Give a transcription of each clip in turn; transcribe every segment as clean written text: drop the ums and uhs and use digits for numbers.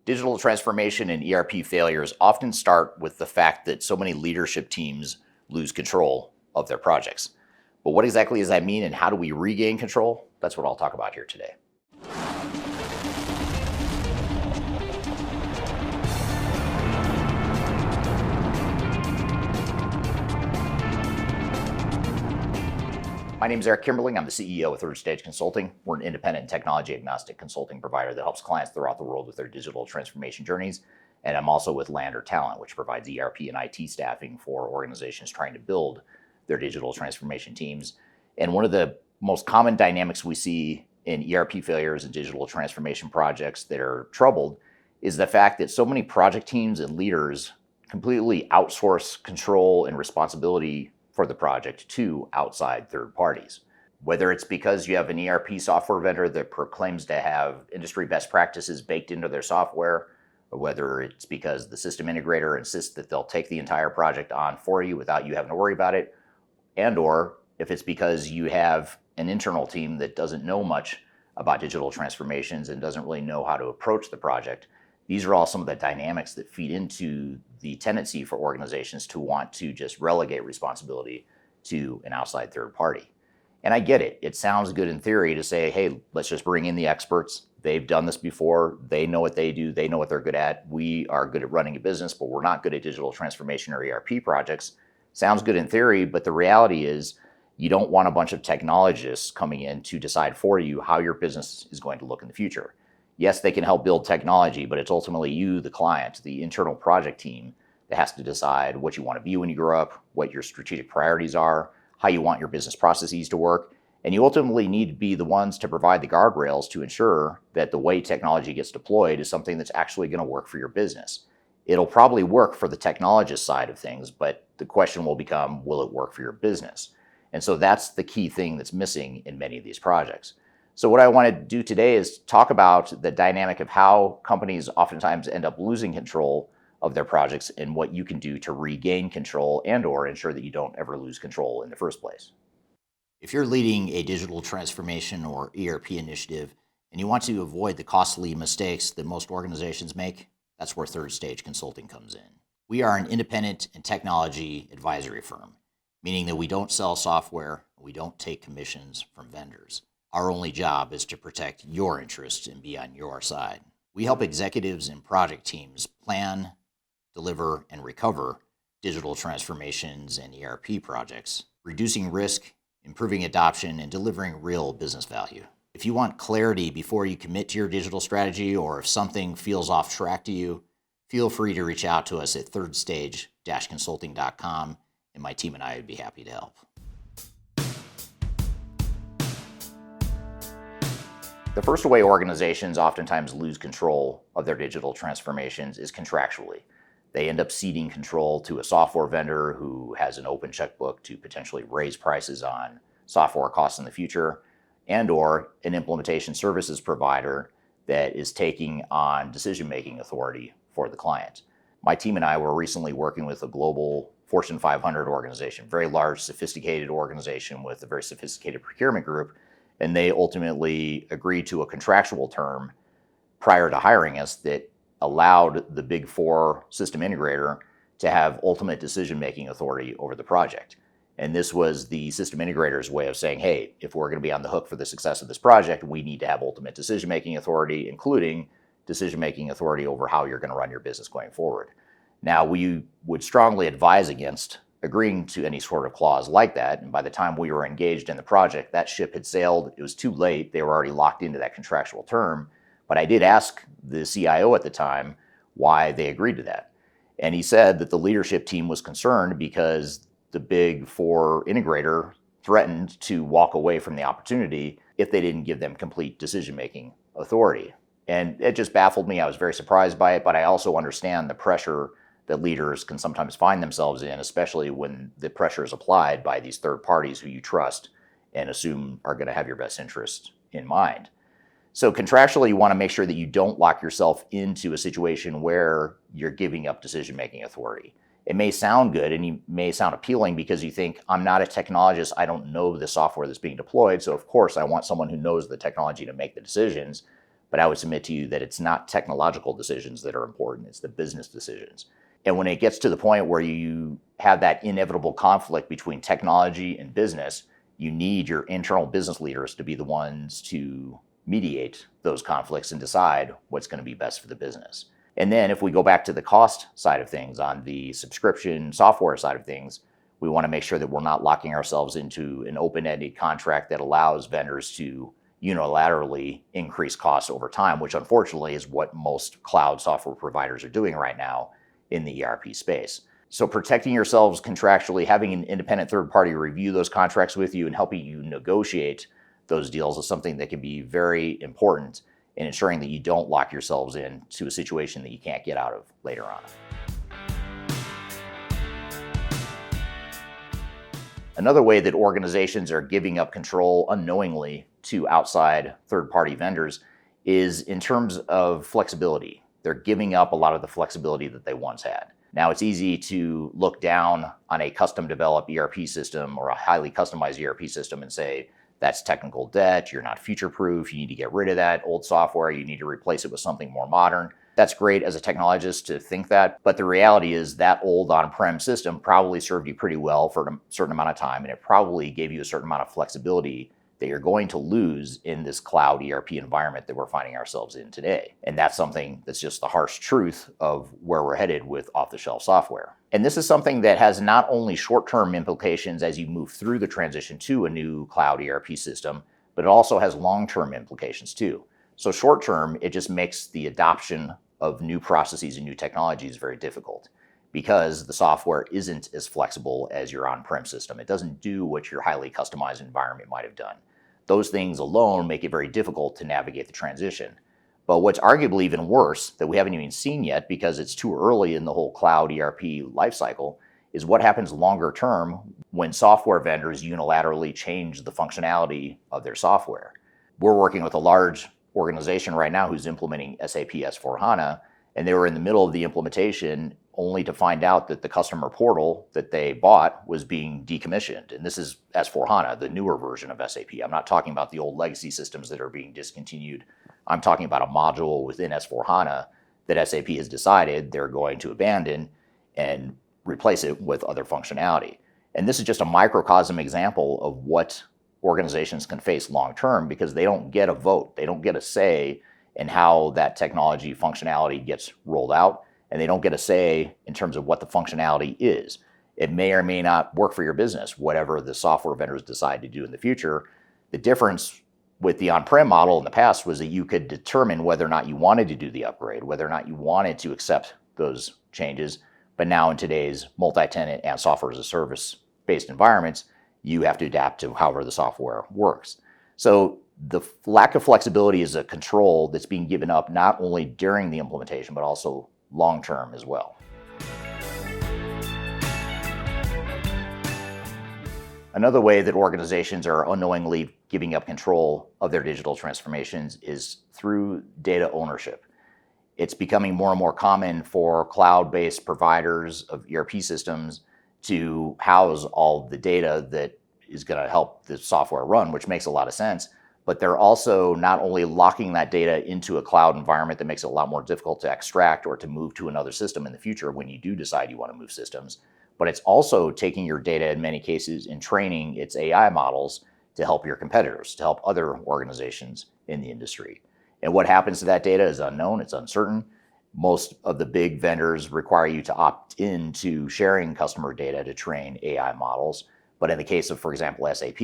Digital transformation and ERP failures often start with the fact that so many leadership teams lose control of their projects. But what exactly does that mean, and how do we regain control? That's what I'll talk about here today. My name is Eric Kimberling. I'm the CEO of Third Stage Consulting. We're an independent and technology agnostic consulting provider that helps clients throughout the world with their digital transformation journeys. And I'm also with Lander Talent, which provides ERP and IT staffing for organizations trying to build their digital transformation teams. And one of the most common dynamics we see in ERP failures and digital transformation projects that are troubled is the fact that so many project teams and leaders completely outsource control and responsibility for the project to outside third parties. Whether it's because you have an ERP software vendor that proclaims to have industry best practices baked into their software, or whether it's because the system integrator insists that they'll take the entire project on for you without you having to worry about it, and or if it's because you have an internal team that doesn't know much about digital transformations and doesn't really know how to approach the project. These are all some of the dynamics that feed into the tendency for organizations to want to just relegate responsibility to an outside third party. And I get it. It sounds good in theory to say, hey, let's just bring in the experts. They've done this before. They know what they do. They know what they're good at. We are good at running a business, but we're not good at digital transformation or ERP projects. Sounds good in theory, but the reality is you don't want a bunch of technologists coming in to decide for you how your business is going to look in the future. Yes, they can help build technology, but it's ultimately you, the client, the internal project team, that has to decide what you want to be when you grow up, what your strategic priorities are, how you want your business processes to work. And you ultimately need to be the ones to provide the guardrails to ensure that the way technology gets deployed is something that's actually going to work for your business. It'll probably work for the technologist side of things, but the question will become, will it work for your business? And so that's the key thing that's missing in many of these projects. So what I want to do today is talk about the dynamic of how companies oftentimes end up losing control of their projects and what you can do to regain control and or ensure that you don't ever lose control in the first place. If you're leading a digital transformation or ERP initiative and you want to avoid the costly mistakes that most organizations make, that's where Third Stage Consulting comes in. We are an independent and technology advisory firm, meaning that we don't sell software, we don't take commissions from vendors. Our only job is to protect your interests and be on your side. We help executives and project teams plan, deliver, and recover digital transformations and ERP projects, reducing risk, improving adoption, and delivering real business value. If you want clarity before you commit to your digital strategy, or if something feels off track to you, feel free to reach out to us at thirdstage-consulting.com, and my team and I would be happy to help. The first way organizations oftentimes lose control of their digital transformations is contractually. They end up ceding control to a software vendor who has an open checkbook to potentially raise prices on software costs in the future, and or an implementation services provider that is taking on decision-making authority for the client. My team and I were recently working with a global Fortune 500 organization, very large, sophisticated organization with a very sophisticated procurement group, and they ultimately agreed to a contractual term prior to hiring us that allowed the Big Four system integrator to have ultimate decision-making authority over the project. And this was the system integrator's way of saying, hey, if we're going to be on the hook for the success of this project, we need to have ultimate decision-making authority, including decision-making authority over how you're going to run your business going forward. Now, we would strongly advise against agreeing to any sort of clause like that. And by the time we were engaged in the project, that ship had sailed. It was too late. They were already locked into that contractual term. But I did ask the CIO at the time why they agreed to that. And he said that the leadership team was concerned because the Big Four integrator threatened to walk away from the opportunity if they didn't give them complete decision-making authority. And it just baffled me. I was very surprised by it, but I also understand the pressure that leaders can sometimes find themselves in, especially when the pressure is applied by these third parties who you trust and assume are going to have your best interest in mind. So contractually, you want to make sure that you don't lock yourself into a situation where you're giving up decision-making authority. It may sound good and you may sound appealing because you think, I'm not a technologist, I don't know the software that's being deployed, so of course I want someone who knows the technology to make the decisions. But I would submit to you that it's not technological decisions that are important, it's the business decisions. And when it gets to the point where you have that inevitable conflict between technology and business, you need your internal business leaders to be the ones to mediate those conflicts and decide what's going to be best for the business. And then if we go back to the cost side of things, on the subscription software side of things, we want to make sure that we're not locking ourselves into an open-ended contract that allows vendors to unilaterally increase costs over time, which unfortunately is what most cloud software providers are doing right now in the ERP space. So protecting yourselves contractually, having an independent third party review those contracts with you and helping you negotiate those deals is something that can be very important in ensuring that you don't lock yourselves into a situation that you can't get out of later on. Another way that organizations are giving up control unknowingly to outside third-party vendors is in terms of flexibility. They're giving up a lot of the flexibility that they once had. Now, it's easy to look down on a custom-developed ERP system or a highly customized ERP system and say, that's technical debt, you're not future-proof, you need to get rid of that old software, you need to replace it with something more modern. That's great as a technologist to think that, but the reality is that old on-prem system probably served you pretty well for a certain amount of time, and it probably gave you a certain amount of flexibility that you're going to lose in this cloud ERP environment that we're finding ourselves in today. And that's something that's just the harsh truth of where we're headed with off-the-shelf software. And this is something that has not only short-term implications as you move through the transition to a new cloud ERP system, but it also has long-term implications too. So short-term, it just makes the adoption of new processes and new technologies very difficult because the software isn't as flexible as your on-prem system. It doesn't do what your highly customized environment might have done. Those things alone make it very difficult to navigate the transition. But what's arguably even worse, that we haven't even seen yet because it's too early in the whole cloud ERP lifecycle, is what happens longer term when software vendors unilaterally change the functionality of their software. We're working with a large organization right now who's implementing SAP S/4HANA, and they were in the middle of the implementation only to find out that the customer portal that they bought was being decommissioned. And this is S/4HANA, the newer version of SAP. I'm not talking about the old legacy systems that are being discontinued. I'm talking about a module within S/4HANA that SAP has decided they're going to abandon and replace it with other functionality. And this is just a microcosm example of what organizations can face long term because they don't get a vote. They don't get a say in how that technology functionality gets rolled out, and they don't get a say in terms of what the functionality is. It may or may not work for your business, whatever the software vendors decide to do in the future. The difference with the on-prem model in the past was that you could determine whether or not you wanted to do the upgrade, whether or not you wanted to accept those changes. But now in today's multi-tenant and software as a service based environments, you have to adapt to however the software works. So the lack of flexibility is a control that's being given up not only during the implementation, but also long-term as well. Another way that organizations are unknowingly giving up control of their digital transformations is through data ownership. It's becoming more and more common for cloud-based providers of ERP systems to house all the data that is going to help the software run, which makes a lot of sense. But they're also not only locking that data into a cloud environment that makes it a lot more difficult to extract or to move to another system in the future when you do decide you want to move systems, but it's also taking your data in many cases and training its AI models to help your competitors, to help other organizations in the industry. And what happens to that data is unknown, it's uncertain. Most of the big vendors require you to opt into sharing customer data to train AI models. But in the case of, for example, SAP,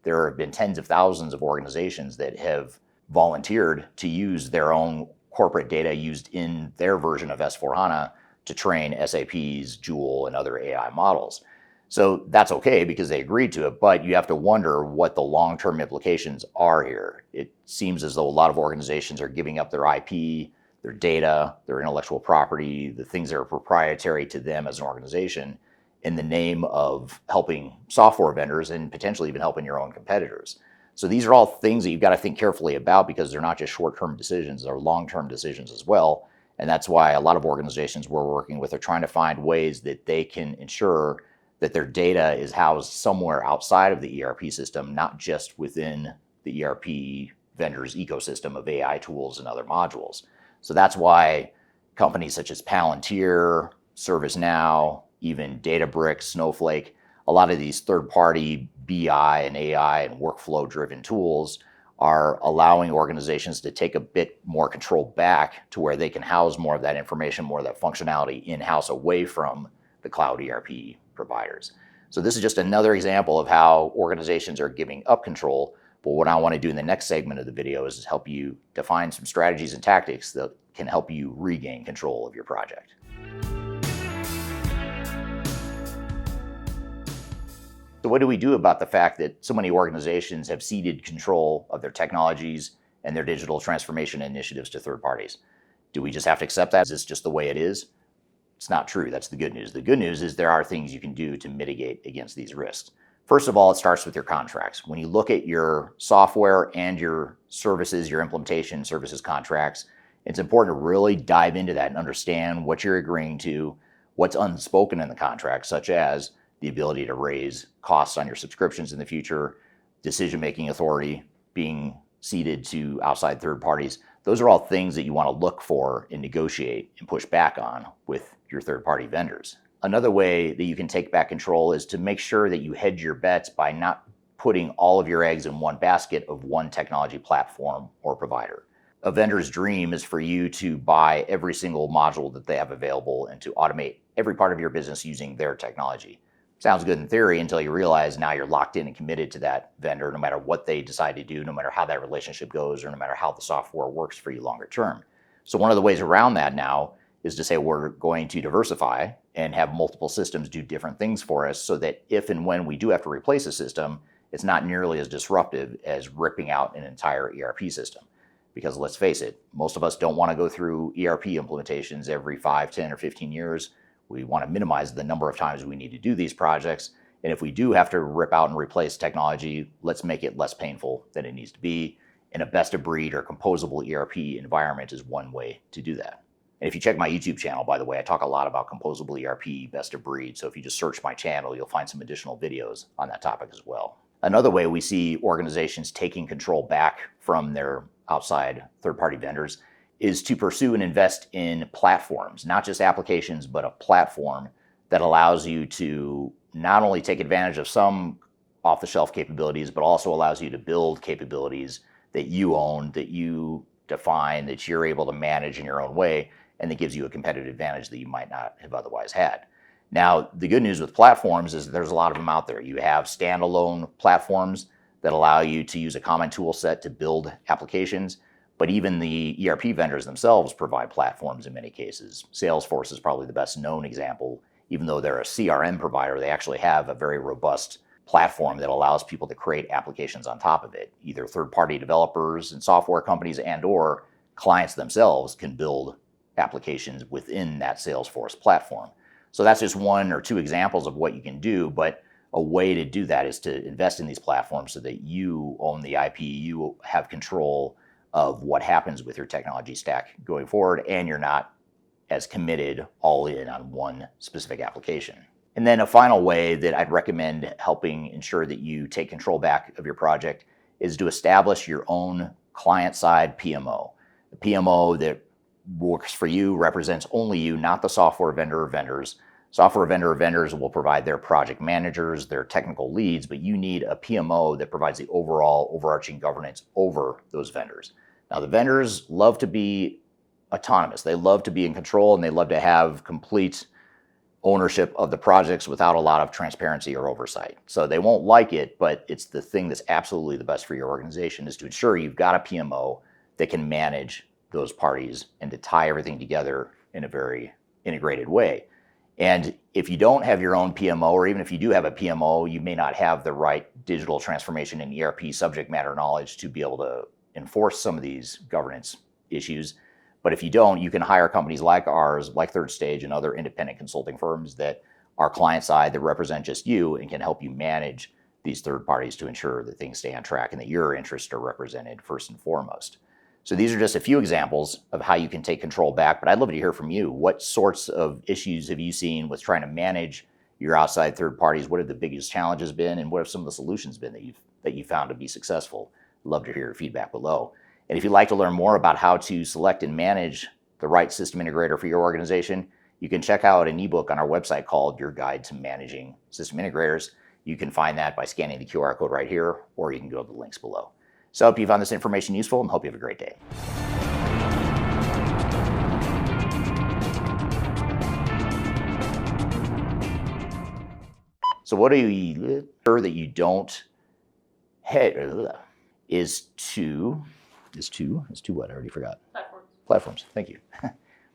there have been tens of thousands of organizations that have volunteered to use their own corporate data used in their version of S/4HANA to train SAP's Joule and other AI models. So that's okay because they agreed to it, but you have to wonder what the long-term implications are here. It seems as though a lot of organizations are giving up their IP, their data, their intellectual property, the things that are proprietary to them as an organization in the name of helping software vendors and potentially even helping your own competitors. So these are all things that you've got to think carefully about because they're not just short-term decisions, they're long-term decisions as well. And that's why a lot of organizations we're working with are trying to find ways that they can ensure that their data is housed somewhere outside of the ERP system, not just within the ERP vendor's ecosystem of AI tools and other modules. So that's why companies such as Palantir, ServiceNow, even Databricks, Snowflake, a lot of these third-party BI and AI and workflow-driven tools are allowing organizations to take a bit more control back to where they can house more of that information, more of that functionality in-house away from the cloud ERP providers. So this is just another example of how organizations are giving up control. But what I want to do in the next segment of the video is help you define some strategies and tactics that can help you regain control of your project. So what do we do about the fact that so many organizations have ceded control of their technologies and their digital transformation initiatives to third parties? Do we just have to accept that? Is this just the way it is? It's not true. That's the good news. The good news is there are things you can do to mitigate against these risks. First of all, it starts with your contracts. When you look at your software and your services, your implementation services contracts, it's important to really dive into that and understand what you're agreeing to, what's unspoken in the contract, such as the ability to raise costs on your subscriptions in the future, decision-making authority being ceded to outside third parties. Those are all things that you want to look for and negotiate and push back on with your third-party vendors. Another way that you can take back control is to make sure that you hedge your bets by not putting all of your eggs in one basket of one technology platform or provider. A vendor's dream is for you to buy every single module that they have available and to automate every part of your business using their technology. Sounds good in theory until you realize now you're locked in and committed to that vendor no matter what they decide to do, no matter how that relationship goes, or no matter how the software works for you longer term. So one of the ways around that now is to say we're going to diversify and have multiple systems do different things for us so that if and when we do have to replace a system, it's not nearly as disruptive as ripping out an entire ERP system. Because let's face it, most of us don't want to go through ERP implementations every 5, 10, or 15 years. We want to minimize the number of times we need to do these projects. And if we do have to rip out and replace technology, let's make it less painful than it needs to be. And a best of breed or composable ERP environment is one way to do that. And if you check my YouTube channel, by the way, I talk a lot about composable ERP, best of breed. So if you just search my channel, you'll find some additional videos on that topic as well. Another way we see organizations taking control back from their outside third-party vendors is to pursue and invest in platforms, not just applications, but a platform that allows you to not only take advantage of some off-the-shelf capabilities, but also allows you to build capabilities that you own, that you define, that you're able to manage in your own way, and that gives you a competitive advantage that you might not have otherwise had. Now, the good news with platforms is that there's a lot of them out there. You have standalone platforms that allow you to use a common tool set to build applications. But even the ERP vendors themselves provide platforms in many cases. Salesforce is probably the best known example. Even though they're a CRM provider, they actually have a very robust platform that allows people to create applications on top of it. Either third-party developers and software companies and or clients themselves can build applications within that Salesforce platform. So that's just one or two examples of what you can do, but a way to do that is to invest in these platforms so that you own the IP, you have control of what happens with your technology stack going forward, and you're not as committed all in on one specific application. And then a final way that I'd recommend helping ensure that you take control back of your project is to establish your own client-side PMO. The PMO that works for you represents only you, not the software vendor or vendors. Software vendor or vendors will provide their project managers, their technical leads, but you need a PMO that provides the overall overarching governance over those vendors. Now, the vendors love to be autonomous. They love to be in control, and they love to have complete ownership of the projects without a lot of transparency or oversight. So they won't like it, but it's the thing that's absolutely the best for your organization is to ensure you've got a PMO that can manage those parties and to tie everything together in a very integrated way. And if you don't have your own PMO, or even if you do have a PMO, you may not have the right digital transformation and ERP subject matter knowledge to be able to enforce some of these governance issues. But if you don't, you can hire companies like ours, like Third Stage and other independent consulting firms that are client side that represent just you and can help you manage these third parties to ensure that things stay on track and that your interests are represented first and foremost. So these are just a few examples of how you can take control back, but I'd love to hear from you. What sorts of issues have you seen with trying to manage your outside third parties? What have the biggest challenges been, and what have some of the solutions been that you've found to be successful? Love to hear your feedback below. And if you'd like to learn more about how to select and manage the right system integrator for your organization, you can check out an ebook on our website called Your Guide to Managing System Integrators. You can find that by scanning the QR code right here, or you can go to the links below. So I hope you found this information useful and hope you have a great day. So what do you ensure that you don't is to what? I already forgot. Platforms. Platforms. Thank you.